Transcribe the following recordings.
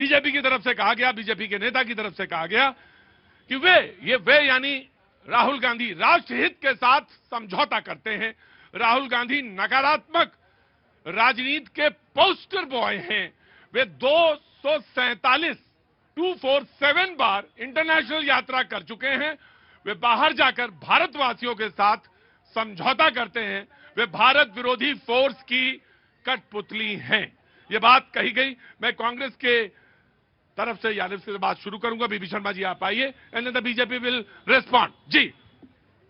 BJP की तरफ से कहा गया, बीजेपी के नेता की तरफ से कहा गया कि वे यानी राहुल गांधी राष्ट्रहित के साथ समझौता करते हैं। राहुल गांधी नकारात्मक राजनीति के पोस्टर बॉय हैं। वे 247 बार इंटरनेशनल यात्रा कर चुके हैं। वे बाहर जाकर भारतवासियों के साथ समझौता करते हैं। वे भारत विरोधी फोर्स की कठपुतली हैं। ये बात कही गई। मैं कांग्रेस के तरफ से यादव से बात शुरू करूंगा। बीबी शर्मा जी आप आइए and the BJP will respond. जी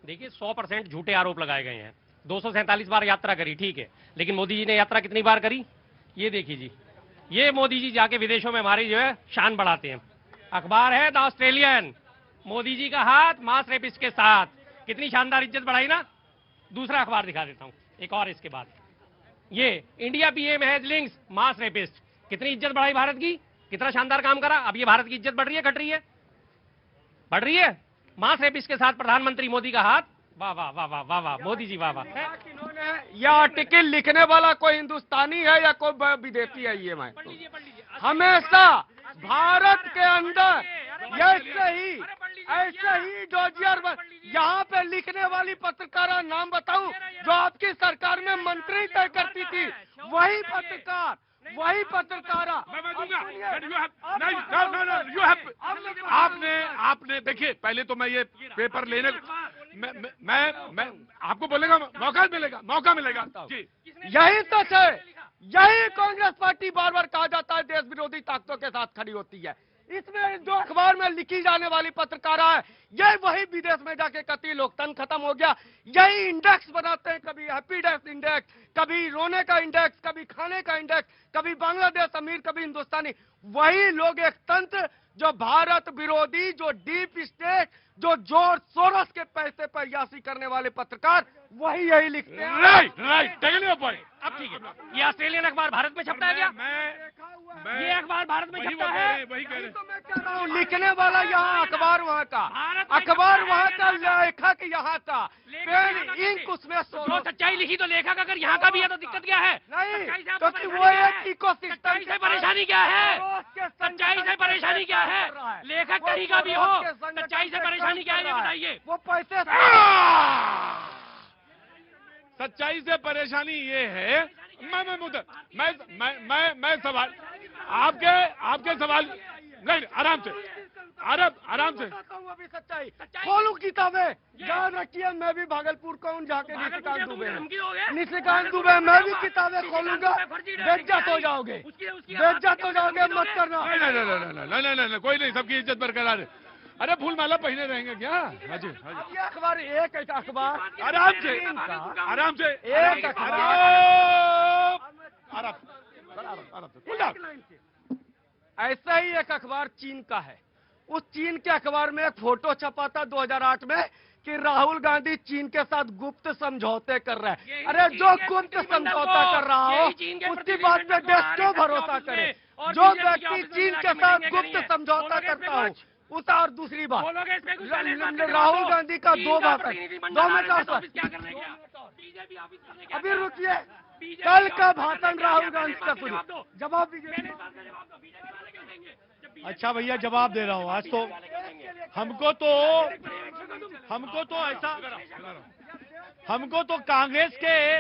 देखिए 100% झूठे आरोप लगाए गए हैं। 247 बार यात्रा करी, ठीक है, लेकिन मोदी जी ने यात्रा कितनी बार करी ये देखिए जी। ये मोदी जी जाके विदेशों में हमारी जो है शान बढ़ाते हैं। अखबार है द ऑस्ट्रेलियन, मोदी जी का हाथ मास रेपिस्ट के साथ, कितनी शानदार इज्जत बढ़ाई ना। दूसरा अखबार दिखा देता हूं एक और इसके बाद। ये India PM has links mass rapist, कितनी इज्जत बढ़ाई भारत की, कितना शानदार काम करा। अब ये भारत की इज्जत बढ़ रही है घट रही है? बढ़ रही है। मास रेपिस्ट के साथ प्रधानमंत्री मोदी का हाथ। वाह वाह वाह वाह वाह वाह मोदी जी वाह वाह। यह आर्टिकल लिखने वाला कोई हिंदुस्तानी है या कोई विदेशी है? ये मैं हमेशा भारत के अंदर ऐसे ही डोजियर यहाँ पे लिखने वाली पत्रकार नाम बताऊं जो आपकी सरकार में मंत्री तय करती थी, वही पत्रकार आपने देखिए, पहले तो मैं ये पेपर लेने मैं आपको बोलेगा मौका मिलेगा जी। यही सच है, यही कांग्रेस पार्टी बार बार कहा जाता है देश विरोधी ताकतों के साथ खड़ी होती है। इसमें जो अखबार में लिखी जाने वाली पत्रकारा है, यही वही विदेश में जाके कहती लोकतंत्र खत्म हो गया। यही इंडेक्स बनाते हैं, कभी हैप्पीनेस इंडेक्स, कभी रोने का इंडेक्स, कभी खाने का इंडेक्स, कभी बांग्लादेश अमीर, कभी हिंदुस्तानी। वही लोग एक तंत्र जो भारत विरोधी, जो डीप स्टेट, जो जॉर्ज सोरोस के पैसे पर यासी करने वाले पत्रकार, वही यही लिखते हैं। राइट अब ठीक है, ये ऑस्ट्रेलियन अखबार भारत में छपता है क्या? ये अखबार भारत में छपता है? वही कह रहे तो मैं कह रहा हूँ लिखने वाला यहाँ, अखबार वहाँ का, अखबार वहाँ का, लेखक यहाँ का, पेन इंक उसमें। जो सच्चाई लिखी तो लेखक अगर यहाँ का भी है तो दिक्कत क्या है? नहीं, क्योंकि वो एक इकोसिस्टम से परेशानी क्या है? सच्चाई से परेशानी क्या है? लेखक कहीं का भी हो, सच्चाई से परेशानी क्या है ये बताइए। वो पैसे सच्चाई से परेशानी ये है। मैं सवाल आपके सवाल नहीं, आराम से अभी सच्चाई खोलू किताबें। याद रखिए मैं भी भागलपुर का हूँ, जाके निशिकांत दुबे मैं भी किताबें खोलूंगा। बेइज्जत हो जाओगे, मत करना। नहीं, कोई नहीं, सबकी इज्जत बरकरार है। अरे फूल माला पहने रहेंगे क्या? हाजी ये अखबार एक अखबार आराम से एक ऐसा ही एक अखबार चीन का है। उस चीन के अखबार में एक फोटो छपा था 2008 में कि राहुल गांधी चीन के साथ गुप्त समझौते कर रहे हैं। अरे जो गुप्त समझौता कर रहा हो उसकी बात पे देश क्यों भरोसा करे? जो व्यक्ति चीन के साथ गुप्त समझौता करता हो उस। और दूसरी बात, राहुल गांधी का 2 बात है, 2 मिनट अभी रुकिए। कल का भाषण राहुल गांधी का सुनिए, जवाब दीजिए। अच्छा भैया जवाब दे रहा हूँ। आज तो हमको तो कांग्रेस के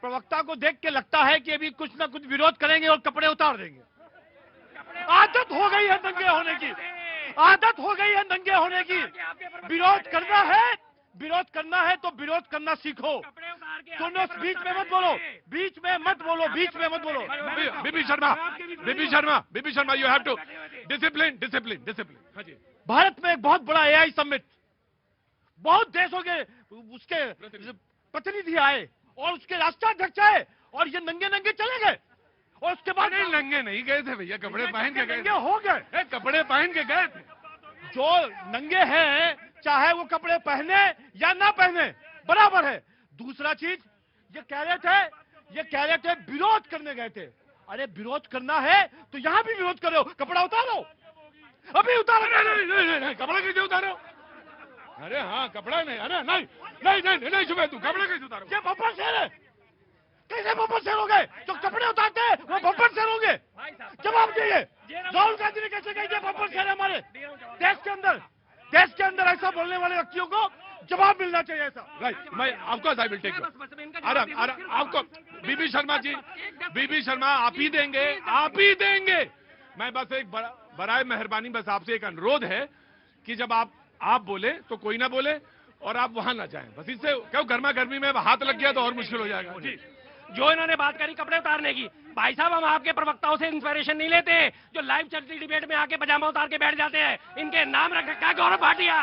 प्रवक्ता को देख के लगता है कि अभी कुछ ना कुछ विरोध करेंगे और कपड़े उतार देंगे। आदत हो गई है दंगे होने की, आदत हो गई है दंगे होने की। विरोध करना है तो विरोध करना सीखो। सुनो, बीच में मत बोलो। बीबी Sharma you have to discipline. Bharat में एक बहुत बड़ा एआई समिट, बहुत देशों के उसके प्रतिनिधि आए और उसके राष्ट्राध्यक्ष आए और ये नंगे चले गए। और उसके बाद नंगे नहीं गए थे भैया, कपड़े पहन के गए। हो गए, कपड़े पहन के गए थे। जो नंगे हैं चाहे वो कपड़े पहने या ना पहने बराबर है। दूसरा चीज ये कह रहे थे विरोध करने गए थे। अरे विरोध करना है तो यहाँ भी विरोध करो, कपड़ा उतारो, अभी उतारो। नहीं, कपड़ा कैसे उतारो? अरे हाँ कपड़ा नहीं, अरे नहीं सुबह तू कपड़ा कैसे उतारो? ये वापस है, कैसे बब्बर शेर हो गए? जो कपड़े उतारते हैं वो बब्बर शेर होंगे? जवाब दीजिए। राहुल गांधी ने कैसे कही कि बब्बर शेर है हमारे देश के अंदर? देश के अंदर ऐसा बोलने वाले व्यक्तियों को जवाब मिलना चाहिए ऐसा। राइट, मैं ऑफकोर्स आई विल टेक आपको बीबी शर्मा जी, बीबी शर्मा आप ही देंगे। मैं बस एक बराए मेहरबानी बस आपसे एक अनुरोध है कि जब आप बोले तो कोई ना बोले और आप वहां ना जाएं, बस इससे क्यों गर्मा गर्मी में हाथ लग गया तो और मुश्किल हो जाएगा। जी, जो इन्होंने बात करी कपड़े उतारने की, भाई साहब हम आपके प्रवक्ताओं से इंस्पिरेशन नहीं लेते जो लाइव चलती डिबेट में आके पजामा उतार के बैठ जाते हैं। इनके नाम रख रखा है गौरव भाटिया,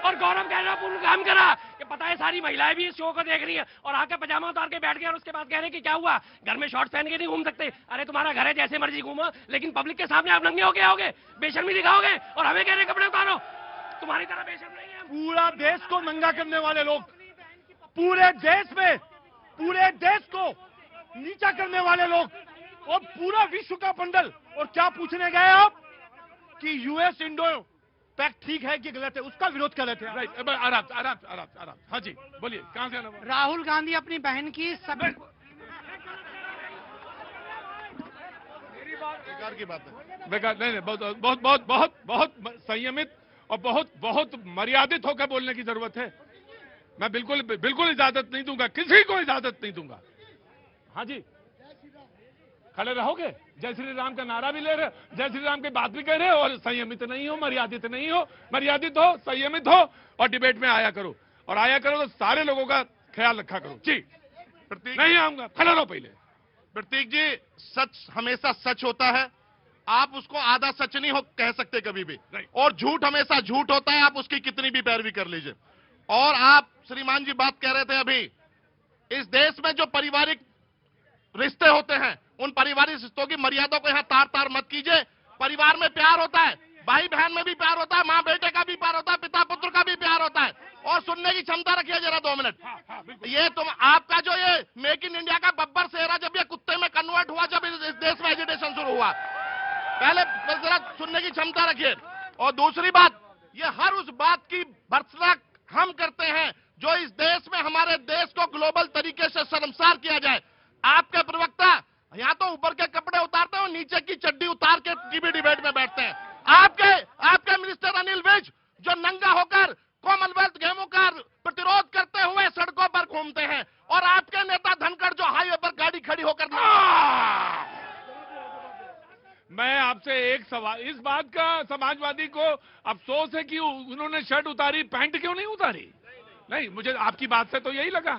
और गौरव कह रहा पूर्ण काम करा कि पता है सारी महिलाएं भी इस शो को देख रही है और आके पजामा उतार के बैठ गए और उसके बाद कह रहे कि क्या हुआ घर में शॉर्ट्स पहन के नहीं घूम सकते। अरे तुम्हारा घर है जैसे मर्जी घूमो, लेकिन पब्लिक के सामने आप नंगे होके आओगे, बेशर्मी दिखाओगे और हमें कह रहे कपड़े उतारो। तुम्हारी तरह बेशर्म नहीं है। पूरा देश को नंगा करने वाले लोग, पूरे देश में पूरे देश को नीचा करने वाले लोग और पूरा विश्व का बंडल। और क्या पूछने गए आप कि यूएस इंडो पैक्ट ठीक है कि गलत है, उसका विरोध कर रहे थे। राइट, आराम। हाँ जी बोलिए, कहां से आना? राहुल गांधी अपनी बहन की सभी बेकार की बात है, बेकार नहीं, बहुत संयमित और बहुत मर्यादित होकर बोलने की जरूरत है। मैं बिल्कुल इजाजत नहीं दूंगा, किसी को इजाजत नहीं दूंगा। हाँ जी, खड़े रहोगे, जय श्री राम का नारा भी ले रहे, जय श्री राम की बात भी कह रहे हो और संयमित नहीं हो, मर्यादित नहीं हो। मर्यादित हो, संयमित हो और डिबेट में आया करो, और आया करो तो सारे लोगों का ख्याल रखा करो। जी, प्रतीक नहीं आऊंगा, खड़े रहो पहले। प्रतीक जी, सच हमेशा सच होता है, आप उसको आधा सच नहीं हो कह सकते कभी भी, और झूठ हमेशा झूठ होता है, आप उसकी कितनी भी पैरवी कर लीजिए। और आप श्रीमान जी बात कह रहे थे अभी, इस देश में जो पारिवारिक रिश्ते होते हैं उन पारिवारिक रिश्तों की मर्यादा को यहाँ तार मत कीजिए। परिवार में प्यार होता है, भाई बहन में भी प्यार होता है, माँ बेटे का भी प्यार होता है, पिता पुत्र का भी प्यार होता है। और सुनने की क्षमता रखिए जरा 2 मिनट। ये तुम आपका जो ये मेक इन इंडिया का बब्बर सेहरा जब ये कुत्ते में कन्वर्ट हुआ, जब इस देश में एजिटेशन शुरू हुआ, पहले जरा सुनने की क्षमता रखिए। और दूसरी बात, ये हर उस बात की भर्त्सना हम करते हैं जो इस देश में हमारे देश को ग्लोबल तरीके से शर्मसार किया जाए। आपके प्रवक्ता यहाँ तो ऊपर के कपड़े उतारते हैं और नीचे की चड्डी उतार के टीवी डिबेट में बैठते हैं। आपके मिनिस्टर अनिल विज जो नंगा होकर कॉमनवेल्थ गेमों का प्रतिरोध करते हुए सड़कों पर घूमते हैं, और आपके नेता धनखड़ जो हाईवे पर गाड़ी खड़ी होकर मैं आपसे एक सवाल, इस बात का समाजवादी को अफसोस है कि उन्होंने शर्ट उतारी, पैंट क्यों नहीं उतारी? नहीं, मुझे आपकी बात से तो यही लगा,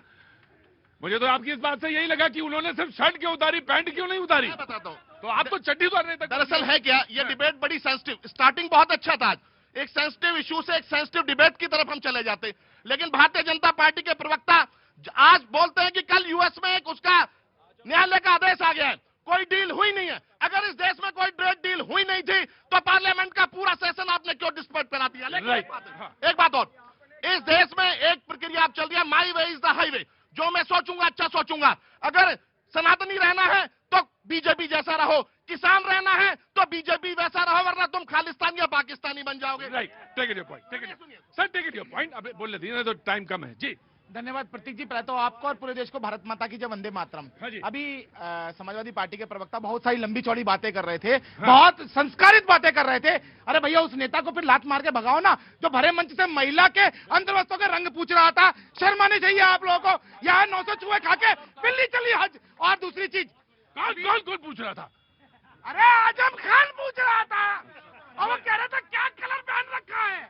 मुझे तो आपकी इस बात से यही लगा कि उन्होंने सिर्फ शर्ट क्यों उतारी, पैंट क्यों नहीं उतारी? मैं बताता हूँ, तो आप तो चड्डी उतार रहे थे। दरअसल है क्या, ये डिबेट बड़ी सेंसिटिव, स्टार्टिंग बहुत अच्छा था, एक सेंसिटिव इशू से एक सेंसिटिव डिबेट की तरफ हम चले जाते, लेकिन भारतीय जनता पार्टी के प्रवक्ता आज बोलते हैं कि कल यूएस में एक उसका न्यायालय का आदेश आ गया है, कोई डील हुई नहीं है। अगर इस देश में कोई ट्रेड डील हुई नहीं थी तो पार्लियामेंट का पूरा सेशन आपने क्यों डिस्टर्ब करा दिया? लेकिन एक बात और, इस देश में एक प्रक्रिया आप चल रही है, माई वे इज द हाईवे, जो मैं सोचूंगा अच्छा सोचूंगा। अगर सनातनी रहना है तो बीजेपी जैसा रहो, किसान रहना है तो बीजेपी वैसा रहो, वरना तुम खालिस्तानी या पाकिस्तानी बन जाओगे। Right, take it your point, sir take it your point. अब बोल लेते तो टाइम कम है। जी धन्यवाद प्रतीक जी। पहले तो आपको और पूरे देश को भारत माता की जय, वंदे मातरम। हाँ जी। अभी समाजवादी पार्टी के प्रवक्ता बहुत सारी लंबी चौड़ी बातें कर रहे थे, बहुत संस्कारित बातें कर रहे थे। अरे भैया, उस नेता को फिर लात मार के भगाओ ना, जो भरे मंच से महिला के अंतर्वस्त्रों के रंग पूछ रहा था। शर्म आनी चाहिए आप लोगों को। यहाँ 900 चूहे खा के बिल्ली चली हज। और दूसरी चीज, कौन पूछ रहा था? अरे आजम खान पूछ रहा था, और वो कह रहा था क्या कलर पहन रखा है,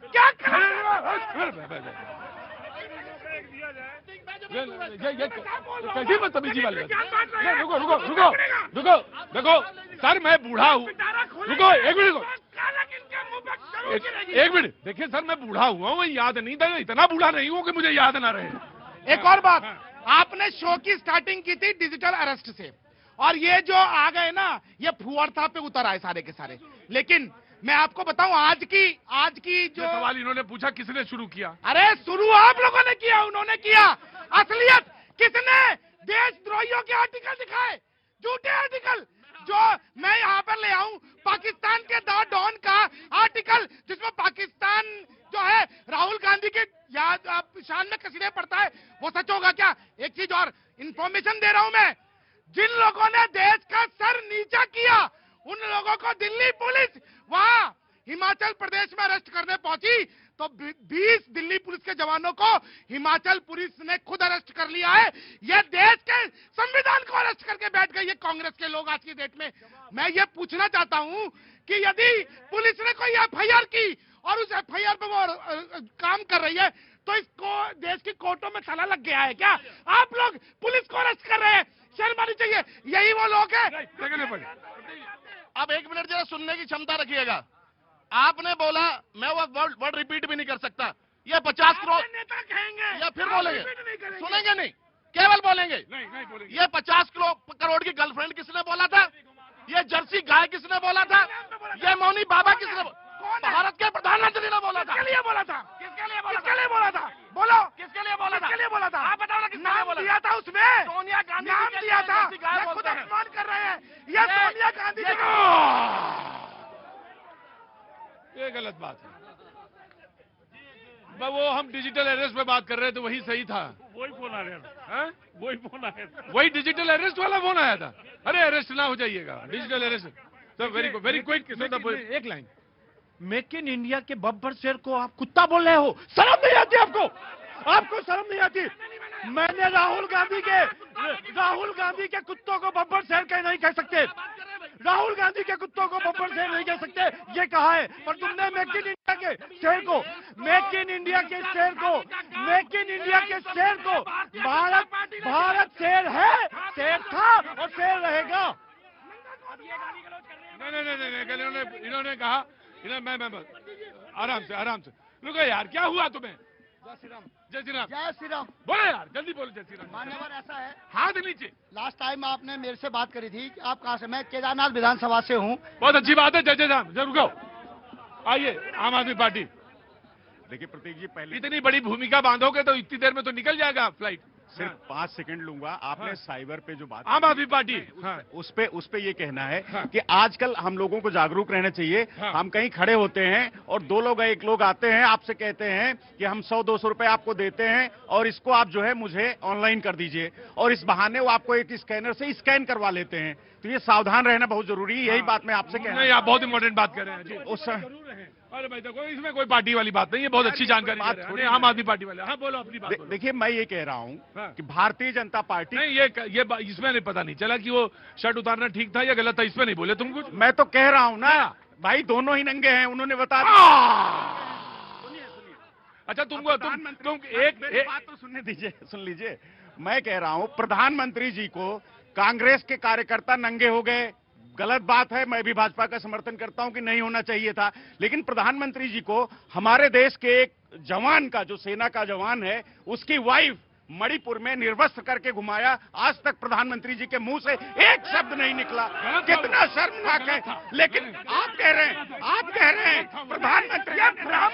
क्या कलर। ये कैसी बदतमीजी वाली बात? रुको, देखो सर, मैं बूढ़ा हूँ। रुको एक मिनट, देखिए सर, मैं बूढ़ा हुआ हूँ, याद नहीं था, इतना बूढ़ा नहीं हूँ कि मुझे याद ना रहे। एक और बात, आपने शो की स्टार्टिंग की थी डिजिटल अरेस्ट से, और ये जो आ गए ना, ये फुआर साहब पे उतर आए सारे के सारे। लेकिन मैं आपको बताऊं, आज की जो सवाल इन्होंने पूछा, किसने शुरू किया? अरे शुरू आप लोगों ने किया, उन्होंने किया। असलियत किसने? देशद्रोहियों के आर्टिकल दिखाए, झूठे आर्टिकल, जो मैं यहाँ पर ले आऊं, पाकिस्तान के द डॉन का आर्टिकल, जिसमें पाकिस्तान जो है राहुल गांधी के याद शान में कसीदे पड़ता है, वो सच होगा क्या? एक चीज और इंफॉर्मेशन दे रहा हूं मैं, हिमाचल प्रदेश में अरेस्ट करने पहुंची तो 20 दिल्ली पुलिस के जवानों को हिमाचल पुलिस ने खुद अरेस्ट कर लिया है। यह देश के संविधान को अरेस्ट करके बैठ गई है कांग्रेस के लोग आज की डेट में। मैं ये पूछना चाहता हूं कि यदि पुलिस ने कोई एफआईआर की और उस एफआईआर पे वो काम कर रही है तो इसको देश की कोर्टों में ताला लग गया है क्या? आप लोग पुलिस को अरेस्ट कर रहे हैं, शर्म आनी चाहिए। यही वो लोग हैं। अब 1 मिनट जरा सुनने की क्षमता रखिएगा। आपने बोला, मैं वो वर्ड रिपीट भी नहीं कर सकता। ये 50 करोड़ नेता कहेंगे या फिर बोलेंगे, सुनेंगे नहीं, केवल बोलेंगे। नहीं बोलेंगे। ये 50 करोड़ की गर्लफ्रेंड किसने बोला था? ये जर्सी गाय किसने बोला था? ये मौनी बाबा किसने? भारत के प्रधानमंत्री ने बोला था। किसके लिए बोला था? किसके लिए बोला? किसके लिए बोला था? बोलो, किसके लिए बोला था? किसके लिए बोला था? आप बताओ ना, किसके लिए नाम बोला दिया था उसमें, सोनिया गांधी नाम जी के दिया लिए था। जर्सी गाय ये खुद बोलते हैं। अपमान कर रहे हैं। ये सोनिया गांधी जी ये गलत बात है। वो हम डिजिटल अरेस्ट पे बात कर रहे थे, वही सही था। वही फोन आ रहा था, हाँ? वही फोन आ रहा था। वही डिजिटल अरेस्ट वाला फोन आया था। अरे अरेस्ट ना हो जाइएगा, डिजिटल अरेस्ट। तो वेरी क्विक। एक लाइन, मेक इन इंडिया के बब्बर शेर को आप कुत्ता बोल रहे हो, शर्म नहीं आती आपको? आपको शर्म नहीं आती? मैंने राहुल गांधी के कुत्तों को बब्बर शेर कह नहीं कह सकते। राहुल गांधी के कुत्तों को बब्बर शेर नहीं कह सकते, ये कहा है। पर तुमने मेक इन इंडिया के शेर को भारत शेर है, शेर था और शेर रहेगा। नहीं, इन्होंने कहा, मैं आराम से रुको यार, क्या हुआ तुम्हें? जय श्री राम। जय श्री राम। बोलो यार, जल्दी बोलो। जय श्री राम। मान्यवर, ऐसा है, हाथ नीचे। लास्ट टाइम आपने मेरे से बात करी थी कि आप कहाँ से? मैं केदारनाथ विधानसभा से हूँ। बहुत अच्छी बात है। जय श्री राम। जरूर रुको, आइए। आम आदमी पार्टी, देखिए प्रतीक जी, पहले इतनी बड़ी भूमिका बांधोगे तो इतनी देर में तो निकल जाएगा फ्लाइट। सिर्फ 5 सेकंड लूंगा। आपने साइबर पे जो बात आम आदमी पार्टी, उस पे ये कहना है कि आजकल हम लोगों को जागरूक रहना चाहिए। हम कहीं खड़े होते हैं और एक लोग आते हैं, आपसे कहते हैं कि हम 100-200 रुपए आपको देते हैं और इसको आप जो है मुझे ऑनलाइन कर दीजिए, और इस बहाने वो आपको एक स्कैनर से स्कैन करवा लेते हैं। तो ये सावधान रहना बहुत जरूरी है। यही बात मैं आपसे कह रहा हूं। आप बहुत इंपॉर्टेंट बात कर रहे हैं जी। उस अरे भाई देखो, इसमें कोई पार्टी वाली बात नहीं है, बहुत अच्छी जानकारी बात दे रहे हैं। थोड़ी नहीं, आम आदमी पार्टी वाले। हाँ बोलो अपनी बात। बोलो। देखिए, मैं ये कह रहा हूं हाँ। कि भारतीय जनता पार्टी, नहीं, ये इसमें नहीं, पता नहीं चला कि वो शर्ट उतारना ठीक था या गलत था। इसमें नहीं बोले तुम कुछ। मैं तो कह रहा हूं ना भाई, दोनों ही नंगे हैं, उन्होंने बता दिया। अच्छा, तुम एक बात तो सुन लीजिए। मैं कह रहा हूं, प्रधानमंत्री जी को कांग्रेस के कार्यकर्ता नंगे हो गए, गलत बात है। मैं भी भाजपा का समर्थन करता हूं कि नहीं होना चाहिए था, लेकिन प्रधानमंत्री जी को हमारे देश के एक जवान का, जो सेना का जवान है, उसकी वाइफ मणिपुर में निर्वस्त्र करके घुमाया। आज तक प्रधानमंत्री जी के मुंह से एक शब्द नहीं निकला। कितना शर्मनाक है। लेकिन आप कह रहे हैं प्रधानमंत्री